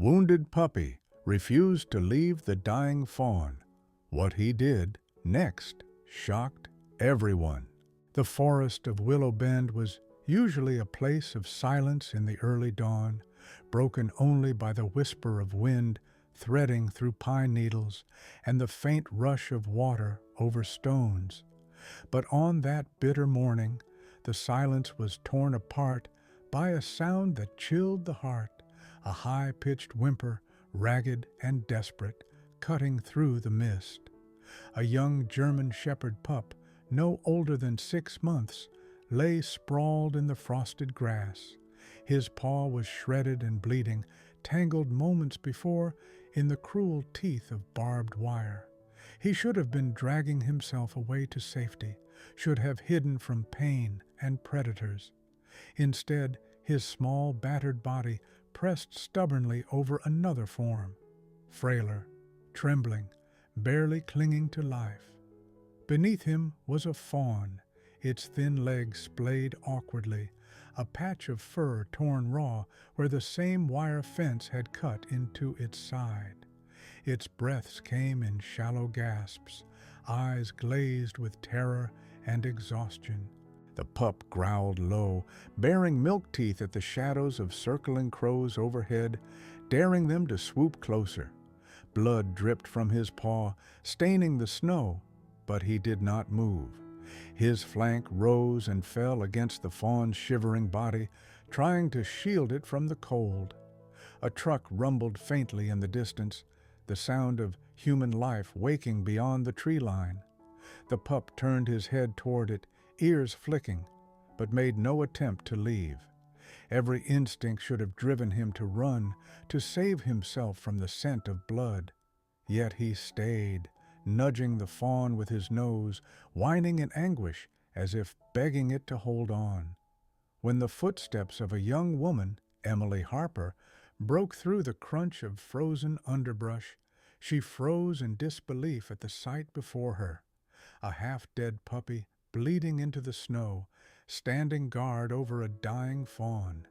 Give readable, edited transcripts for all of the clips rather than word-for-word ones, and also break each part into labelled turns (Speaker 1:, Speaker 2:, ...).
Speaker 1: Wounded puppy refused to leave the dying fawn. What he did next shocked everyone. The forest of Willow Bend was usually a place of silence in the early dawn, broken only by the whisper of wind threading through pine needles and the faint rush of water over stones. But on that bitter morning, the silence was torn apart by a sound that chilled the heart, a high-pitched whimper, ragged and desperate, cutting through the mist. A young German shepherd pup, no older than 6 months, lay sprawled in the frosted grass. His paw was shredded and bleeding, tangled moments before in the cruel teeth of barbed wire. He should have been dragging himself away to safety, should have hidden from pain and predators. Instead, his small, battered body pressed stubbornly over another form, frailer, trembling, barely clinging to life. Beneath him was a fawn, its thin legs splayed awkwardly, a patch of fur torn raw where the same wire fence had cut into its side. Its breaths came in shallow gasps, eyes glazed with terror and exhaustion. The pup growled low, baring milk teeth at the shadows of circling crows overhead, daring them to swoop closer. Blood dripped from his paw, staining the snow, but he did not move. His flank rose and fell against the fawn's shivering body, trying to shield it from the cold. A truck rumbled faintly in the distance, the sound of human life waking beyond the tree line. The pup turned his head toward it, ears flicking, but made no attempt to leave. Every instinct should have driven him to run, to save himself from the scent of blood. Yet he stayed, nudging the fawn with his nose, whining in anguish as if begging it to hold on. When the footsteps of a young woman, Emily Harper, broke through the crunch of frozen underbrush, she froze in disbelief at the sight before her. A half-dead puppy, bleeding into the snow, standing guard over a dying fawn.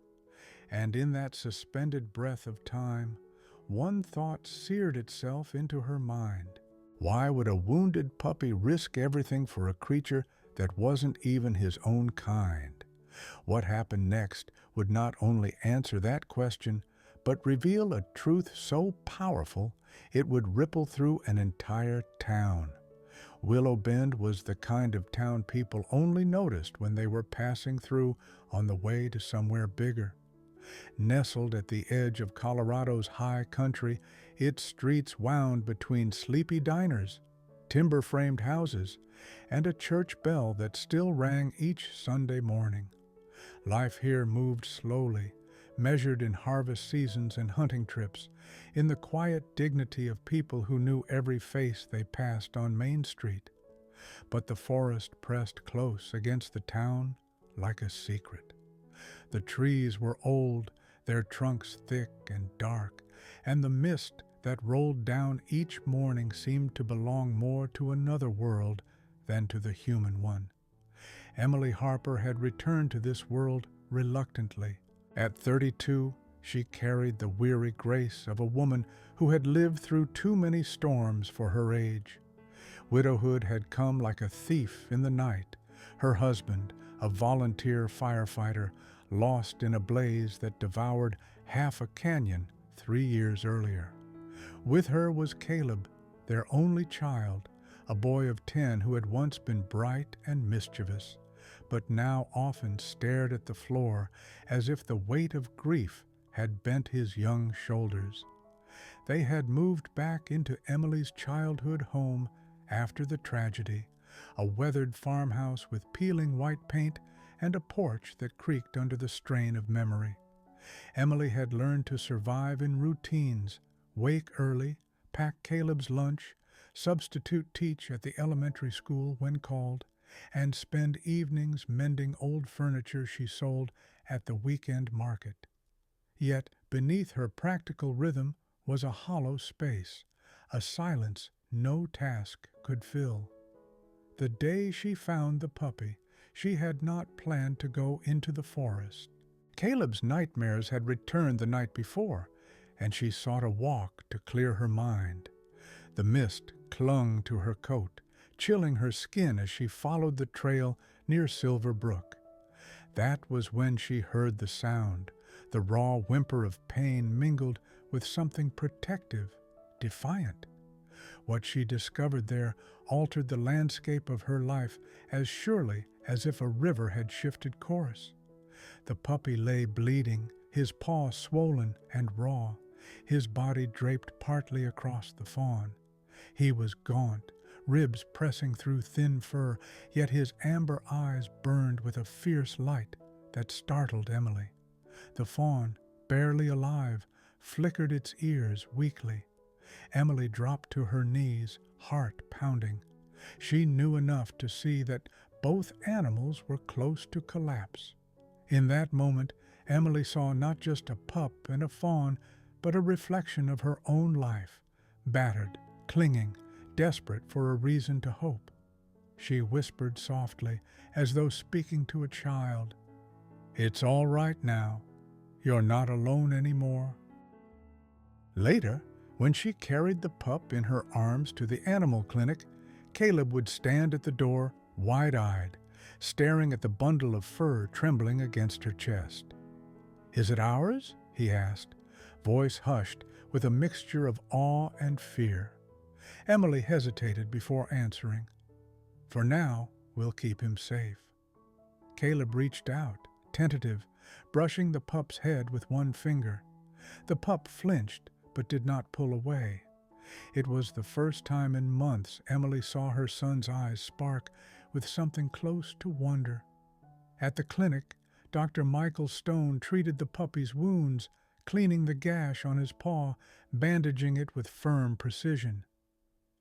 Speaker 1: And in that suspended breath of time, one thought seared itself into her mind. Why would a wounded puppy risk everything for a creature that wasn't even his own kind? What happened next would not only answer that question, but reveal a truth so powerful it would ripple through an entire town. Willow Bend was the kind of town people only noticed when they were passing through on the way to somewhere bigger. Nestled at the edge of Colorado's high country, its streets wound between sleepy diners, timber-framed houses, and a church bell that still rang each Sunday morning. Life here moved slowly, measured in harvest seasons and hunting trips, in the quiet dignity of people who knew every face they passed on Main Street. But the forest pressed close against the town like a secret. The trees were old, their trunks thick and dark, and the mist that rolled down each morning seemed to belong more to another world than to the human one. Emily Harper had returned to this world reluctantly. At 32, she carried the weary grace of a woman who had lived through too many storms for her age. Widowhood had come like a thief in the night, her husband, a volunteer firefighter, lost in a blaze that devoured half a canyon 3 years earlier. With her was Caleb, their only child, a boy of 10 who had once been bright and mischievous, but now often stared at the floor as if the weight of grief had bent his young shoulders. They had moved back into Emily's childhood home after the tragedy, a weathered farmhouse with peeling white paint and a porch that creaked under the strain of memory. Emily had learned to survive in routines, wake early, pack Caleb's lunch, substitute teach at the elementary school when called, and spend evenings mending old furniture she sold at the weekend market. Yet beneath her practical rhythm was a hollow space, a silence no task could fill. The day she found the puppy, she had not planned to go into the forest. Caleb's nightmares had returned the night before, and she sought a walk to clear her mind. The mist clung to her coat, chilling her skin as she followed the trail near Silver Brook. That was when she heard the sound, the raw whimper of pain mingled with something protective, defiant. What she discovered there altered the landscape of her life as surely as if a river had shifted course. The puppy lay bleeding, his paw swollen and raw, his body draped partly across the fawn. He was gaunt, ribs pressing through thin fur, yet his amber eyes burned with a fierce light that startled Emily. The fawn, barely alive, flickered its ears weakly. Emily dropped to her knees, heart pounding. She knew enough to see that both animals were close to collapse. In that moment, Emily saw not just a pup and a fawn, but a reflection of her own life, battered, clinging, desperate for a reason to hope. She whispered softly, as though speaking to a child, "It's all right now. You're not alone anymore." Later, when she carried the pup in her arms to the animal clinic, Caleb would stand at the door, wide-eyed, staring at the bundle of fur trembling against her chest. "Is it ours?" he asked, voice hushed with a mixture of awe and fear. Emily hesitated before answering. "For now, we'll keep him safe." Caleb reached out, tentative, brushing the pup's head with one finger. The pup flinched, but did not pull away. It was the first time in months Emily saw her son's eyes spark with something close to wonder. At the clinic, Dr. Michael Stone treated the puppy's wounds, cleaning the gash on his paw, bandaging it with firm precision.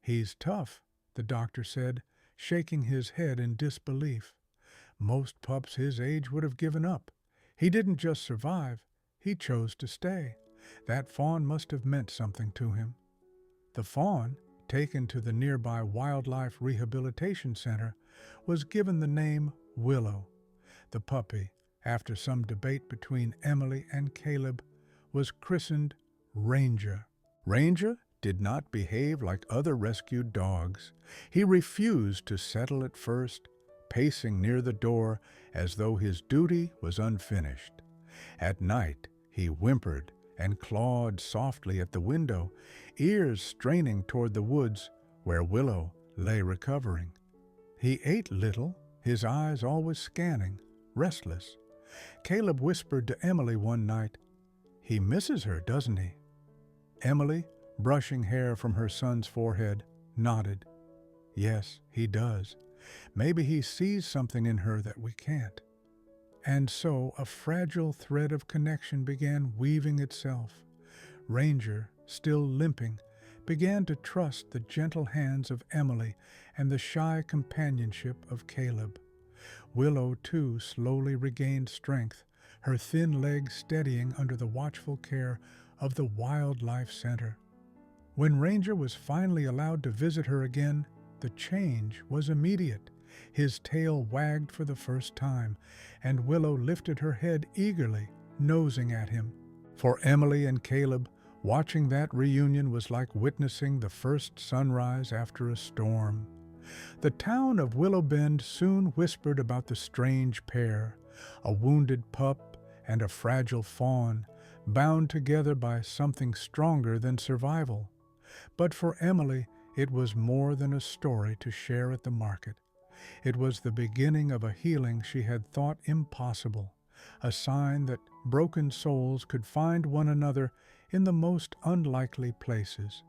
Speaker 1: "He's tough," the doctor said, shaking his head in disbelief. "Most pups his age would have given up. He didn't just survive, he chose to stay. That fawn must have meant something to him." The fawn, taken to the nearby Wildlife Rehabilitation Center, was given the name Willow. The puppy, after some debate between Emily and Caleb, was christened Ranger. Ranger did not behave like other rescued dogs. He refused to settle at first, pacing near the door as though his duty was unfinished. At night, he whimpered and clawed softly at the window, ears straining toward the woods where Willow lay recovering. He ate little, his eyes always scanning, restless. Caleb whispered to Emily one night, "He misses her, doesn't he?" Emily, brushing hair from her son's forehead, nodded. "Yes, he does. Maybe he sees something in her that we can't." And so a fragile thread of connection began weaving itself. Ranger, still limping, began to trust the gentle hands of Emily and the shy companionship of Caleb. Willow, too, slowly regained strength, her thin legs steadying under the watchful care of the Wildlife Center. When Ranger was finally allowed to visit her again, the change was immediate. His tail wagged for the first time, and Willow lifted her head eagerly, nosing at him. For Emily and Caleb, watching that reunion was like witnessing the first sunrise after a storm. The town of Willow Bend soon whispered about the strange pair, a wounded pup and a fragile fawn, bound together by something stronger than survival. But for Emily, it was more than a story to share at the market. It was the beginning of a healing she had thought impossible, a sign that broken souls could find one another in the most unlikely places.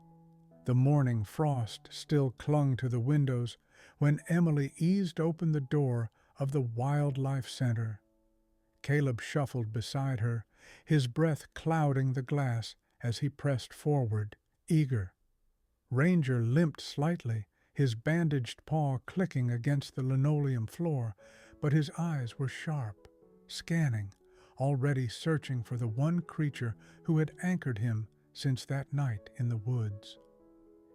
Speaker 1: The morning frost still clung to the windows when Emily eased open the door of the Wildlife Center. Caleb shuffled beside her, his breath clouding the glass as he pressed forward, eager. Ranger limped slightly, his bandaged paw clicking against the linoleum floor, but his eyes were sharp, scanning, already searching for the one creature who had anchored him since that night in the woods.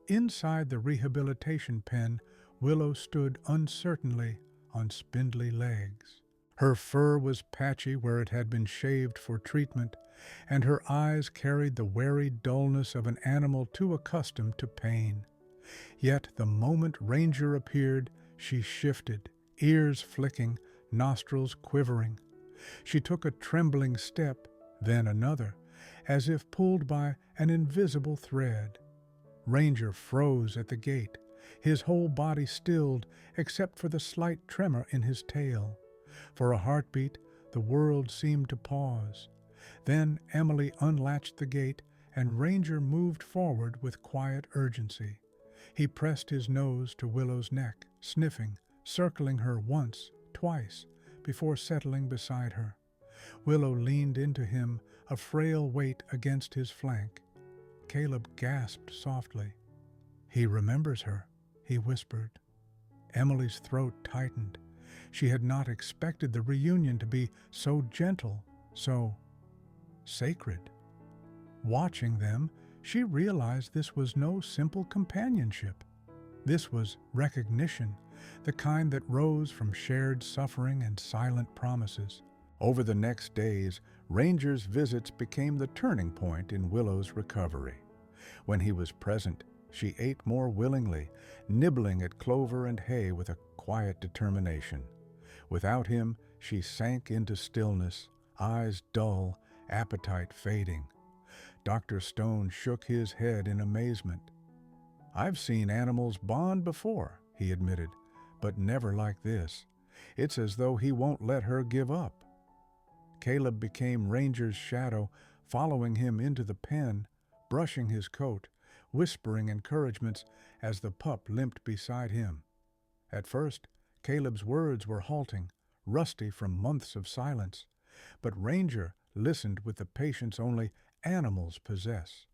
Speaker 1: Inside the rehabilitation pen, Willow stood uncertainly on spindly legs. Her fur was patchy where it had been shaved for treatment, and her eyes carried the wary dullness of an animal too accustomed to pain. Yet the moment Ranger appeared, she shifted, ears flicking, nostrils quivering. She took a trembling step, then another, as if pulled by an invisible thread. Ranger froze at the gate, his whole body stilled except for the slight tremor in his tail. For a heartbeat, the world seemed to pause. Then Emily unlatched the gate, and Ranger moved forward with quiet urgency. He pressed his nose to Willow's neck, sniffing, circling her once, twice, before settling beside her. Willow leaned into him, a frail weight against his flank. Caleb gasped softly. "He remembers her," he whispered. Emily's throat tightened. She had not expected the reunion to be so gentle, so sacred. Watching them, she realized this was no simple companionship. This was recognition, the kind that rose from shared suffering and silent promises. Over the next days, Ranger's visits became the turning point in Willow's recovery. When he was present, she ate more willingly, nibbling at clover and hay with a quiet determination. Without him, she sank into stillness, eyes dull, appetite fading. Dr. Stone shook his head in amazement. "I've seen animals bond before," he admitted, "but never like this. It's as though he won't let her give up." Caleb became Ranger's shadow, following him into the pen, brushing his coat, whispering encouragements as the pup limped beside him. At first, Caleb's words were halting, rusty from months of silence, but Ranger listened with the patience only animals possess.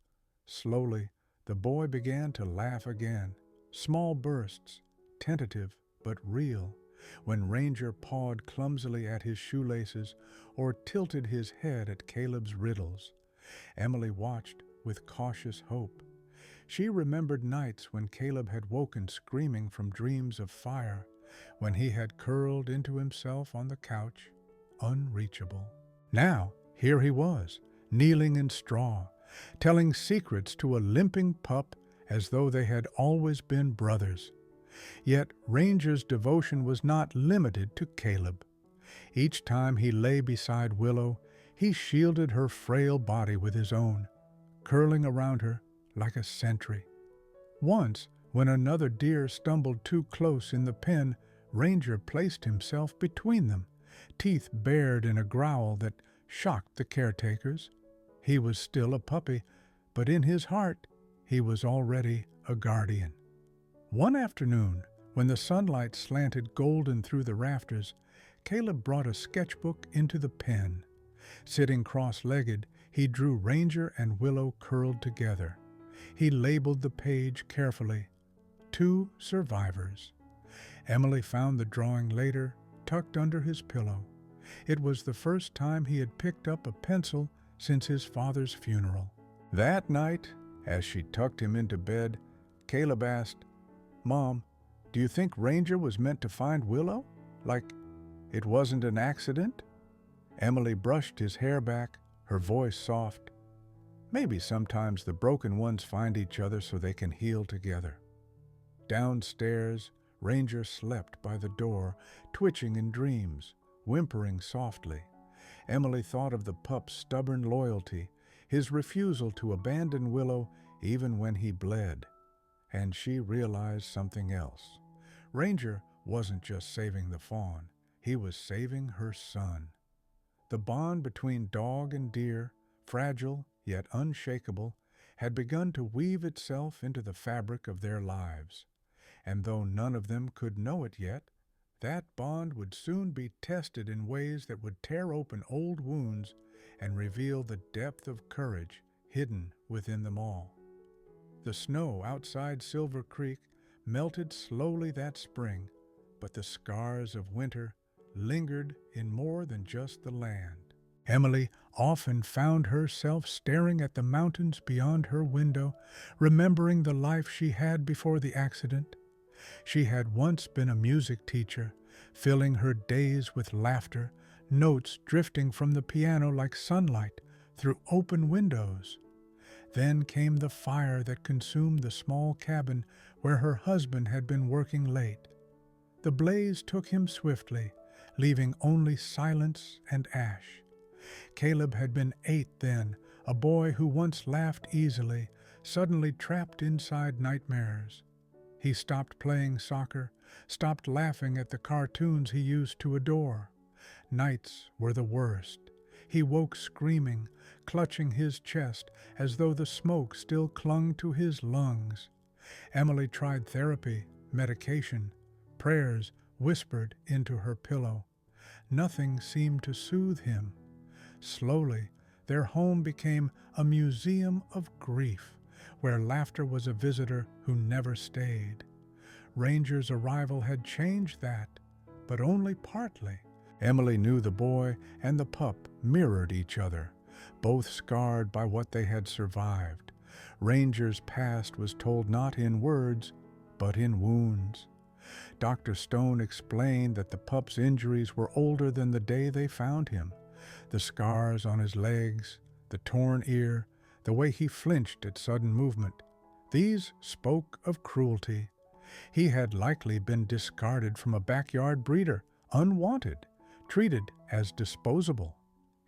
Speaker 1: Slowly, the boy began to laugh again, small bursts, tentative but real, when Ranger pawed clumsily at his shoelaces or tilted his head at Caleb's riddles. Emily watched with cautious hope. She remembered nights when Caleb had woken screaming from dreams of fire, when he had curled into himself on the couch, unreachable. Now, here he was, kneeling in straw, telling secrets to a limping pup as though they had always been brothers. Yet Ranger's devotion was not limited to Caleb. Each time he lay beside Willow, he shielded her frail body with his own, curling around her like a sentry. Once, when another deer stumbled too close in the pen, Ranger placed himself between them, teeth bared in a growl that shocked the caretakers. He was still a puppy, but in his heart he was already a guardian. One afternoon, when the sunlight slanted golden through the rafters, Caleb brought a sketchbook into the pen. Sitting cross-legged, he drew Ranger and Willow curled together. He labeled the page carefully, "Two Survivors." Emily found the drawing later, tucked under his pillow. It was the first time he had picked up a pencil since his father's funeral. That night, as she tucked him into bed, Caleb asked, "Mom, do you think Ranger was meant to find Willow? Like, it wasn't an accident?" Emily brushed his hair back, her voice soft. "Maybe sometimes the broken ones find each other so they can heal together." Downstairs, Ranger slept by the door, twitching in dreams, whimpering softly. Emily thought of the pup's stubborn loyalty, his refusal to abandon Willow even when he bled. And she realized something else. Ranger wasn't just saving the fawn, he was saving her son. The bond between dog and deer, fragile yet unshakable, had begun to weave itself into the fabric of their lives. And though none of them could know it yet, that bond would soon be tested in ways that would tear open old wounds and reveal the depth of courage hidden within them all. The snow outside Silver Creek melted slowly that spring, but the scars of winter lingered in more than just the land. Emily often found herself staring at the mountains beyond her window, remembering the life she had before the accident. She had once been a music teacher, filling her days with laughter, notes drifting from the piano like sunlight through open windows. Then came the fire that consumed the small cabin where her husband had been working late. The blaze took him swiftly, leaving only silence and ash. Caleb had been 8 then, a boy who once laughed easily, suddenly trapped inside nightmares. He stopped playing soccer, stopped laughing at the cartoons he used to adore. Nights were the worst. He woke screaming, clutching his chest as though the smoke still clung to his lungs. Emily tried therapy, medication, prayers whispered into her pillow. Nothing seemed to soothe him. Slowly, their home became a museum of grief, where laughter was a visitor who never stayed. Ranger's arrival had changed that, but only partly. Emily knew the boy and the pup mirrored each other, both scarred by what they had survived. Ranger's past was told not in words, but in wounds. Dr. Stone explained that the pup's injuries were older than the day they found him. The scars on his legs, the torn ear, the way he flinched at sudden movement. These spoke of cruelty. He had likely been discarded from a backyard breeder, unwanted, treated as disposable.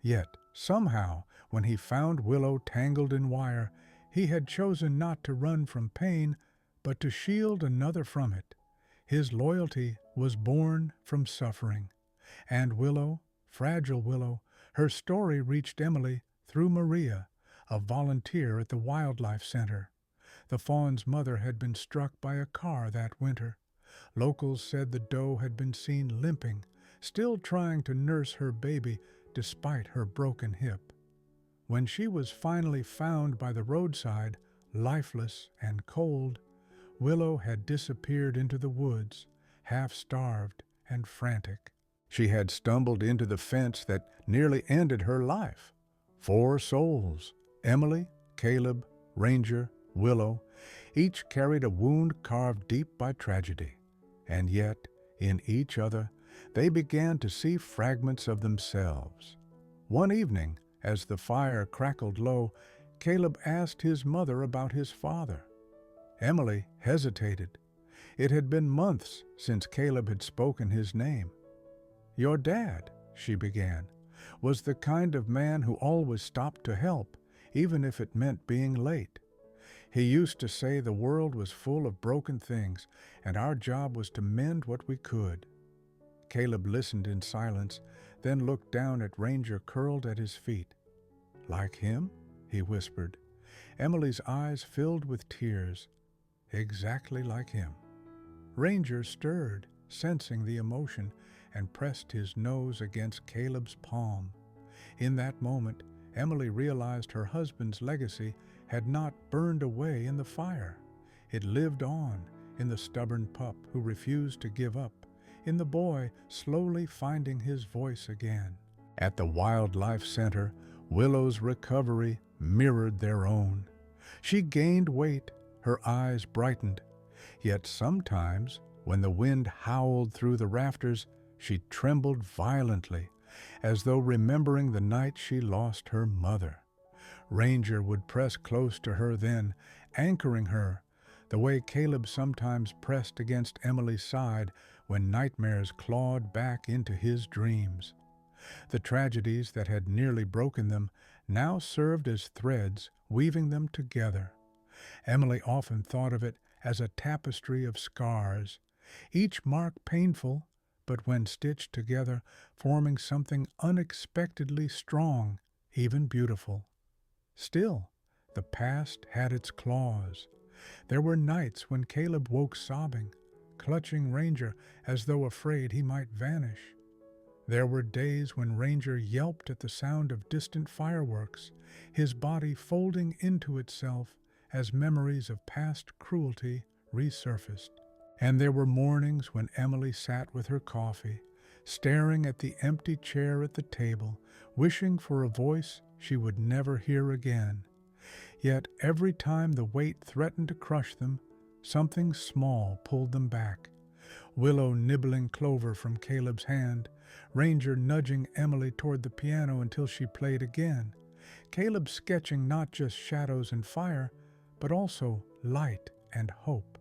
Speaker 1: Yet, somehow, when he found Willow tangled in wire, he had chosen not to run from pain, but to shield another from it. His loyalty was born from suffering. And Willow, fragile Willow, her story reached Emily through Maria, a volunteer at the Wildlife Center. The fawn's mother had been struck by a car that winter. Locals said the doe had been seen limping, still trying to nurse her baby despite her broken hip. When she was finally found by the roadside, lifeless and cold, Willow had disappeared into the woods, half-starved and frantic. She had stumbled into the fence that nearly ended her life. 4 souls, Emily, Caleb, Ranger, Willow, each carried a wound carved deep by tragedy. And yet, in each other, they began to see fragments of themselves. One evening, as the fire crackled low, Caleb asked his mother about his father. Emily hesitated. It had been months since Caleb had spoken his name. "Your dad," she began, "was the kind of man who always stopped to help, even if it meant being late. He used to say the world was full of broken things, and our job was to mend what we could." Caleb listened in silence, then looked down at Ranger curled at his feet. "Like him?" he whispered. Emily's eyes filled with tears. "Exactly like him." Ranger stirred, sensing the emotion, and pressed his nose against Caleb's palm. In that moment, Emily realized her husband's legacy had not burned away in the fire. It lived on in the stubborn pup who refused to give up, in the boy slowly finding his voice again. At the Wildlife Center, Willow's recovery mirrored their own. She gained weight, her eyes brightened. Yet sometimes, when the wind howled through the rafters, she trembled violently, as though remembering the night she lost her mother. Ranger would press close to her then, anchoring her, the way Caleb sometimes pressed against Emily's side when nightmares clawed back into his dreams. The tragedies that had nearly broken them now served as threads weaving them together. Emily often thought of it as a tapestry of scars, each mark painful, but when stitched together, forming something unexpectedly strong, even beautiful. Still, the past had its claws. There were nights when Caleb woke sobbing, clutching Ranger as though afraid he might vanish. There were days when Ranger yelped at the sound of distant fireworks, his body folding into itself as memories of past cruelty resurfaced. And there were mornings when Emily sat with her coffee, staring at the empty chair at the table, wishing for a voice she would never hear again. Yet every time the weight threatened to crush them, something small pulled them back. Willow nibbling clover from Caleb's hand, Ranger nudging Emily toward the piano until she played again, Caleb sketching not just shadows and fire, but also light and hope.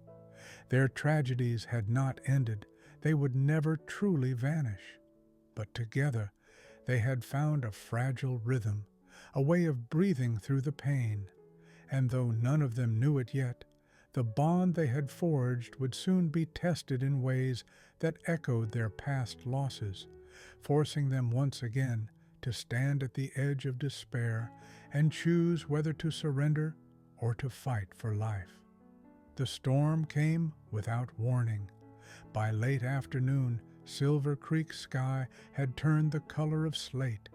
Speaker 1: Their tragedies had not ended. They would never truly vanish. But together, they had found a fragile rhythm, a way of breathing through the pain. And though none of them knew it yet, the bond they had forged would soon be tested in ways that echoed their past losses, forcing them once again to stand at the edge of despair and choose whether to surrender or to fight for life. The storm came without warning. By late afternoon, Silver Creek's sky had turned the color of slate,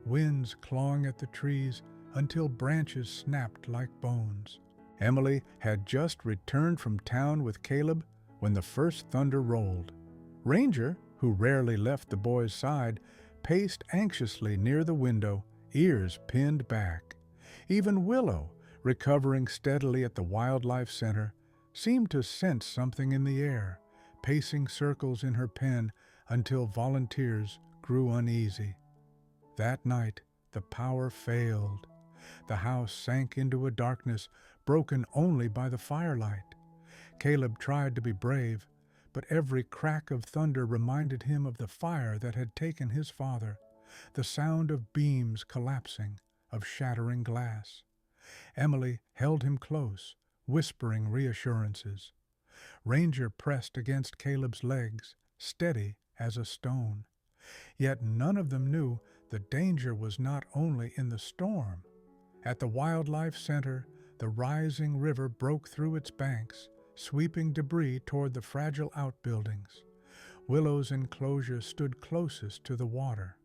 Speaker 1: winds clawing at the trees until branches snapped like bones. Emily had just returned from town with Caleb when the first thunder rolled. Ranger, who rarely left the boy's side, paced anxiously near the window, ears pinned back. Even Willow, recovering steadily at the Wildlife Center, seemed to sense something in the air, pacing circles in her pen until volunteers grew uneasy. That night, the power failed. The house sank into a darkness broken only by the firelight. Caleb tried to be brave, but every crack of thunder reminded him of the fire that had taken his father, the sound of beams collapsing, of shattering glass. Emily held him close, whispering reassurances. Ranger pressed against Caleb's legs, steady as a stone. Yet none of them knew the danger was not only in the storm. At the Wildlife Center, the rising river broke through its banks, sweeping debris toward the fragile outbuildings. Willow's enclosure stood closest to the water.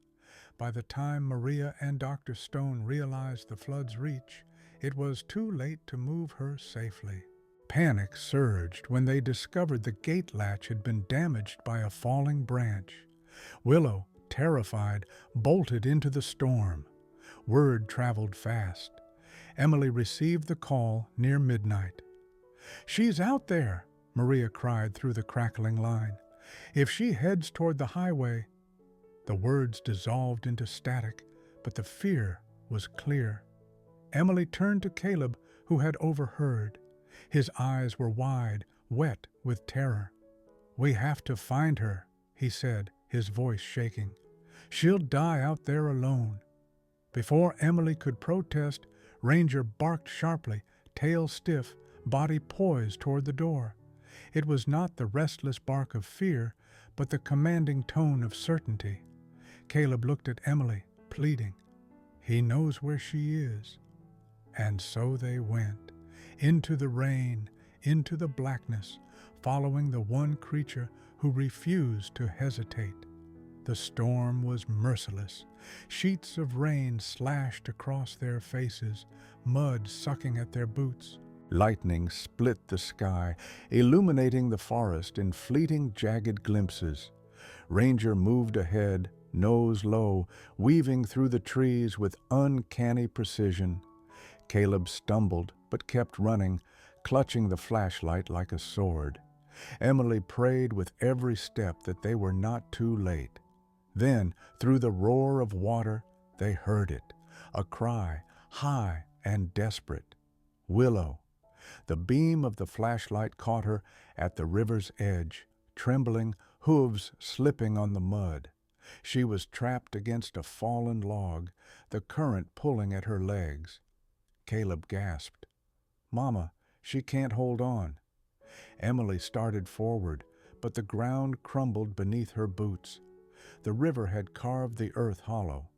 Speaker 1: By the time Maria and Dr. Stone realized the flood's reach, it was too late to move her safely. Panic surged when they discovered the gate latch had been damaged by a falling branch. Willow, terrified, bolted into the storm. Word traveled fast. Emily received the call near midnight. "She's out there," Maria cried through the crackling line. "If she heads toward the highway—" The words dissolved into static, but the fear was clear. Emily turned to Caleb, who had overheard. His eyes were wide, wet with terror. "We have to find her," he said, his voice shaking. "She'll die out there alone." Before Emily could protest, Ranger barked sharply, tail stiff, body poised toward the door. It was not the restless bark of fear, but the commanding tone of certainty. Caleb looked at Emily, pleading. "He knows where she is." And so they went, into the rain, into the blackness, following the one creature who refused to hesitate. The storm was merciless. Sheets of rain slashed across their faces, mud sucking at their boots. Lightning split the sky, illuminating the forest in fleeting, jagged glimpses. Ranger moved ahead, nose low, weaving through the trees with uncanny precision. Caleb stumbled, but kept running, clutching the flashlight like a sword. Emily prayed with every step that they were not too late. Then, through the roar of water, they heard it, a cry, high and desperate. Willow. The beam of the flashlight caught her at the river's edge, trembling, hooves slipping on the mud. She was trapped against a fallen log, the current pulling at her legs. Caleb gasped. "Mama, she can't hold on." Emily started forward, but the ground crumbled beneath her boots. The river had carved the earth hollow.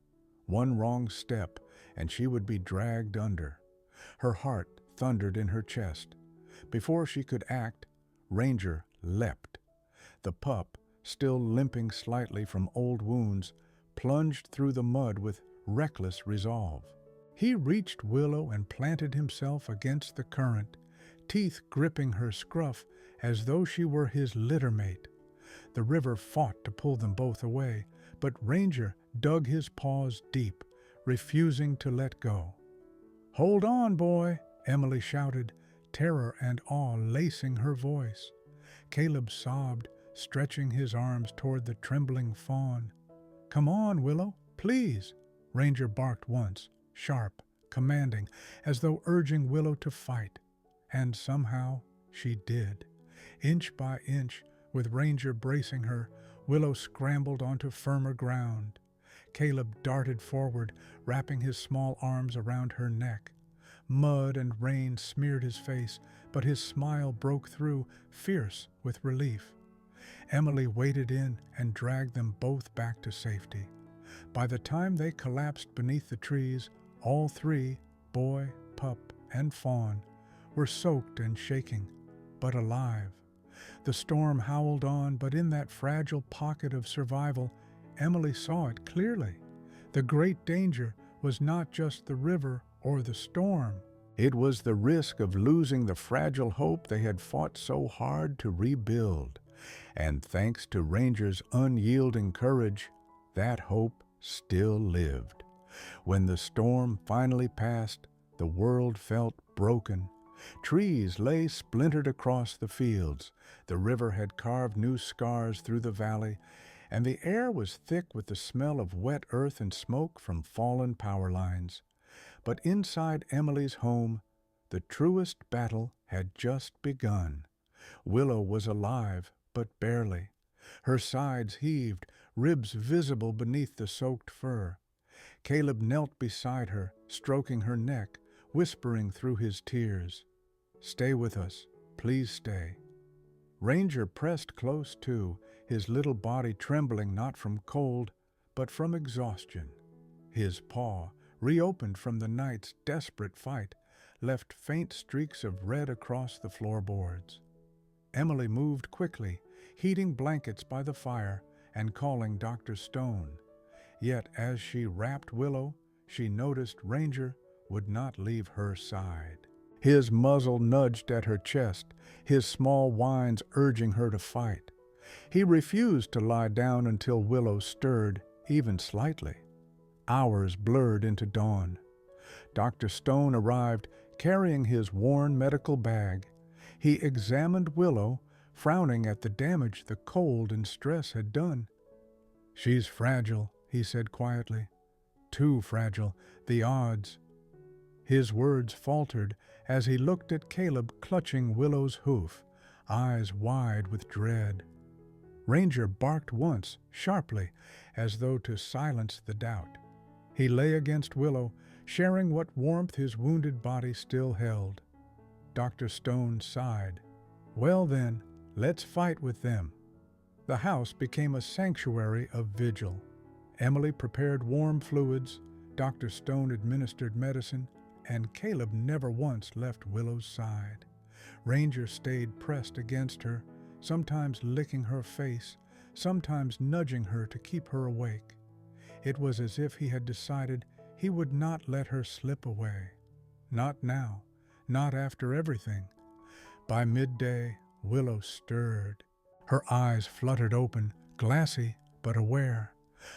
Speaker 1: One wrong step, and she would be dragged under. Her heart thundered in her chest. Before she could act, Ranger leapt. The pup, still limping slightly from old wounds, plunged through the mud with reckless resolve. He reached Willow and planted himself against the current, teeth gripping her scruff as though she were his litter mate. The river fought to pull them both away, but Ranger dug his paws deep, refusing to let go. "Hold on, boy," Emily shouted, terror and awe lacing her voice. Caleb sobbed, stretching his arms toward the trembling fawn. "Come on, Willow, please," Ranger barked once, sharp, commanding, as though urging Willow to fight. And somehow she did. Inch by inch, with Ranger bracing her, Willow scrambled onto firmer ground. Caleb darted forward, wrapping his small arms around her neck. Mud and rain smeared his face, but his smile broke through, fierce with relief. Emily waded in and dragged them both back to safety. By the time they collapsed beneath the trees, all three, boy, pup, and fawn, were soaked and shaking, but alive. The storm howled on, but in that fragile pocket of survival, Emily saw it clearly. The great danger was not just the river or the storm. It was the risk of losing the fragile hope they had fought so hard to rebuild. And thanks to Ranger's unyielding courage, that hope still lived. When the storm finally passed, the world felt broken. Trees lay splintered across the fields, the river had carved new scars through the valley, and the air was thick with the smell of wet earth and smoke from fallen power lines. But inside Emily's home, the truest battle had just begun. Willow was alive, but barely. Her sides heaved, ribs visible beneath the soaked fur. Caleb knelt beside her, stroking her neck, whispering through his tears, "Stay with us, please stay." Ranger pressed close too, his little body trembling not from cold, but from exhaustion. His paw, reopened from the night's desperate fight, left faint streaks of red across the floorboards. Emily moved quickly, heating blankets by the fire and calling Dr. Stone. Yet as she wrapped Willow, she noticed Ranger would not leave her side. His muzzle nudged at her chest, his small whines urging her to fight. He refused to lie down until Willow stirred, even slightly. Hours blurred into dawn. Dr. Stone arrived, carrying his worn medical bag. He examined Willow, frowning at the damage the cold and stress had done. "She's fragile," he said quietly. "Too fragile, the odds." His words faltered as he looked at Caleb clutching Willow's hoof, eyes wide with dread. Ranger barked once, sharply, as though to silence the doubt. He lay against Willow, sharing what warmth his wounded body still held. Dr. Stone sighed. "Well then, let's fight with them." The house became a sanctuary of vigil. Emily prepared warm fluids, Dr. Stone administered medicine, and Caleb never once left Willow's side. Ranger stayed pressed against her, sometimes licking her face, sometimes nudging her to keep her awake. It was as if he had decided he would not let her slip away. Not now, not after everything. By midday, Willow stirred. Her eyes fluttered open, glassy but aware.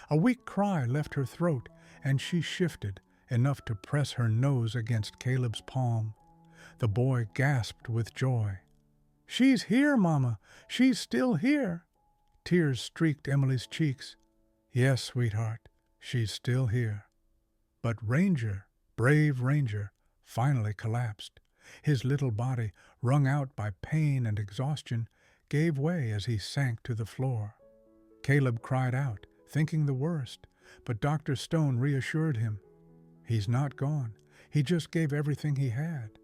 Speaker 1: A weak cry left her throat, and she shifted, enough to press her nose against Caleb's palm. The boy gasped with joy. "She's here, Mama! She's still here!" Tears streaked Emily's cheeks. "Yes, sweetheart, she's still here." But Ranger, brave Ranger, finally collapsed. His little body, wrung out by pain and exhaustion, gave way as he sank to the floor. Caleb cried out, thinking the worst, but Dr. Stone reassured him. "He's not gone. He just gave everything he had."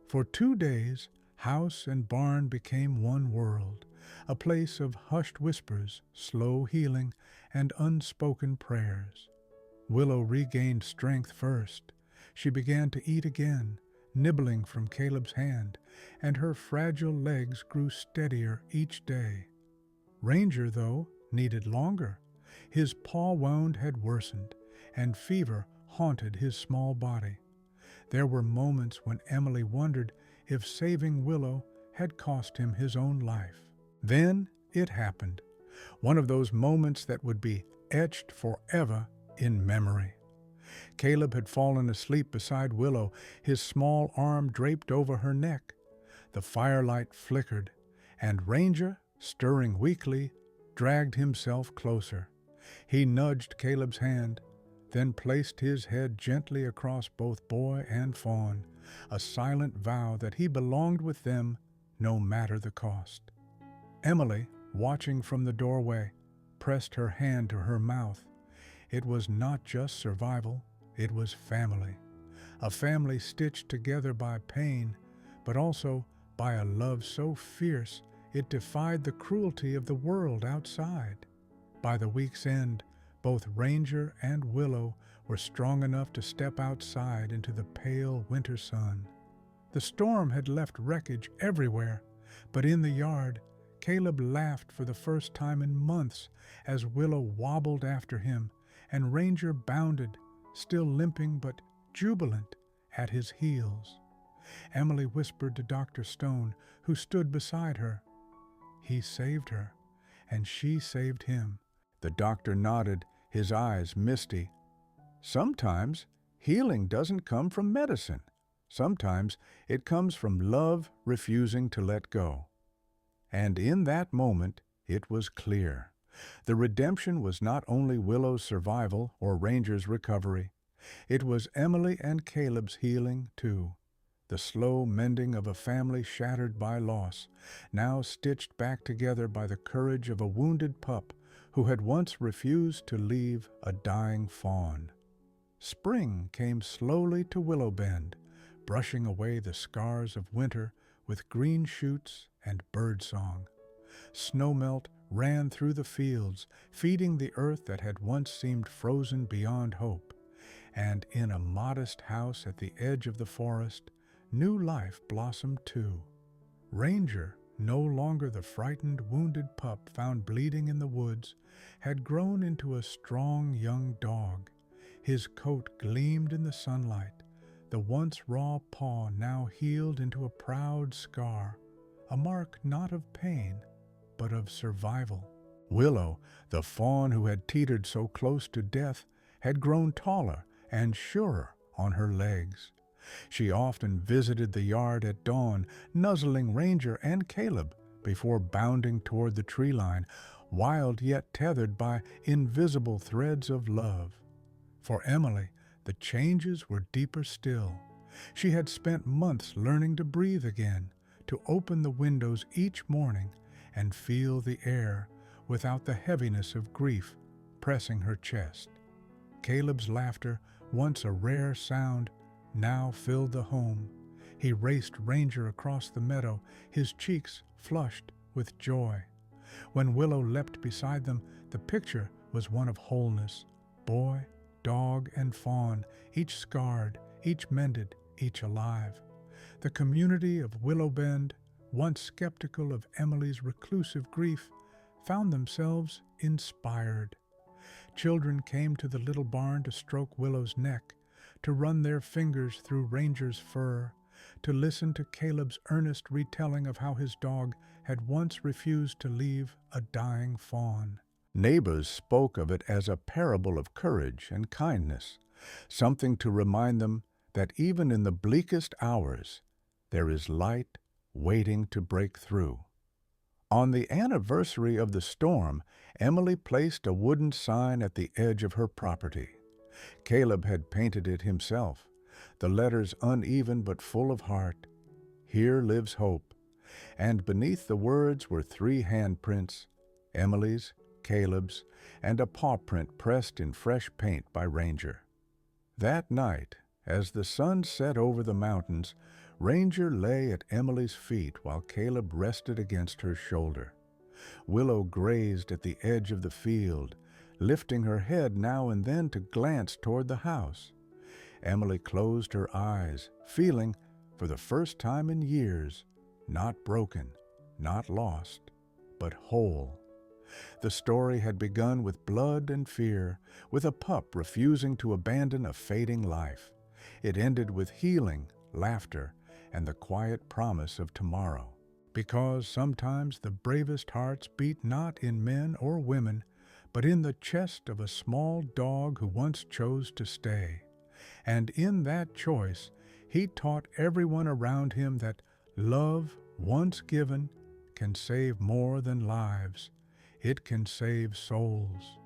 Speaker 1: For 2 days, house and barn became one world, a place of hushed whispers, slow healing, and unspoken prayers. Willow regained strength first. She began to eat again, nibbling from Caleb's hand, and her fragile legs grew steadier each day. Ranger, though, needed longer. His paw wound had worsened, and fever haunted his small body. There were moments when Emily wondered if saving Willow had cost him his own life. Then it happened, one of those moments that would be etched forever in memory. Caleb had fallen asleep beside Willow, his small arm draped over her neck. The firelight flickered, and Ranger, stirring weakly, dragged himself closer. He nudged Caleb's hand, then placed his head gently across both boy and fawn, a silent vow that he belonged with them no matter the cost. Emily, watching from the doorway, pressed her hand to her mouth. It was not just survival, it was family. A family stitched together by pain, but also by a love so fierce it defied the cruelty of the world outside. By the week's end, both Ranger and Willow were strong enough to step outside into the pale winter sun. The storm had left wreckage everywhere, but in the yard, Caleb laughed for the first time in months as Willow wobbled after him and Ranger bounded, still limping but jubilant, at his heels. Emily whispered to Dr. Stone, who stood beside her. He saved her, and she saved him. The doctor nodded, his eyes misty. Sometimes healing doesn't come from medicine. Sometimes it comes from love refusing to let go. And in that moment, it was clear. The redemption was not only Willow's survival or Ranger's recovery. It was Emily and Caleb's healing, too. The slow mending of a family shattered by loss, now stitched back together by the courage of a wounded pup who had once refused to leave a dying fawn. Spring came slowly to Willow Bend, brushing away the scars of winter with green shoots and birdsong. Snowmelt ran through the fields, feeding the earth that had once seemed frozen beyond hope. And in a modest house at the edge of the forest, new life blossomed too. Ranger, no longer the frightened, wounded pup found bleeding in the woods, had grown into a strong young dog. His coat gleamed in the sunlight, the once raw paw now healed into a proud scar, a mark not of pain, but of survival. Willow, the fawn who had teetered so close to death, had grown taller and surer on her legs. She often visited the yard at dawn, nuzzling Ranger and Caleb before bounding toward the tree line, wild yet tethered by invisible threads of love. For Emily, the changes were deeper still. She had spent months learning to breathe again, to open the windows each morning and feel the air without the heaviness of grief pressing her chest. Caleb's laughter, once a rare sound, now filled the home. He raced Ranger across the meadow, his cheeks flushed with joy. When Willow leapt beside them, the picture was one of wholeness. Boy, dog, and fawn, each scarred, each mended, each alive. The community of Willow Bend, once skeptical of Emily's reclusive grief, found themselves inspired. Children came to the little barn to stroke Willow's neck, to run their fingers through Ranger's fur, to listen to Caleb's earnest retelling of how his dog had once refused to leave a dying fawn. Neighbors spoke of it as a parable of courage and kindness, something to remind them that even in the bleakest hours, there is light waiting to break through. On the anniversary of the storm, Emily placed a wooden sign at the edge of her property. Caleb had painted it himself, the letters uneven but full of heart. Here lives hope. And beneath the words were 3 handprints, Emily's, Caleb's, and a paw print pressed in fresh paint by Ranger. That night, as the sun set over the mountains, Ranger lay at Emily's feet while Caleb rested against her shoulder. Willow grazed at the edge of the field, lifting her head now and then to glance toward the house. Emily closed her eyes, feeling, for the first time in years, not broken, not lost, but whole. The story had begun with blood and fear, with a pup refusing to abandon a fading life. It ended with healing, laughter, and the quiet promise of tomorrow. Because sometimes the bravest hearts beat not in men or women, but in the chest of a small dog who once chose to stay. And in that choice, he taught everyone around him that love, once given, can save more than lives. It can save souls.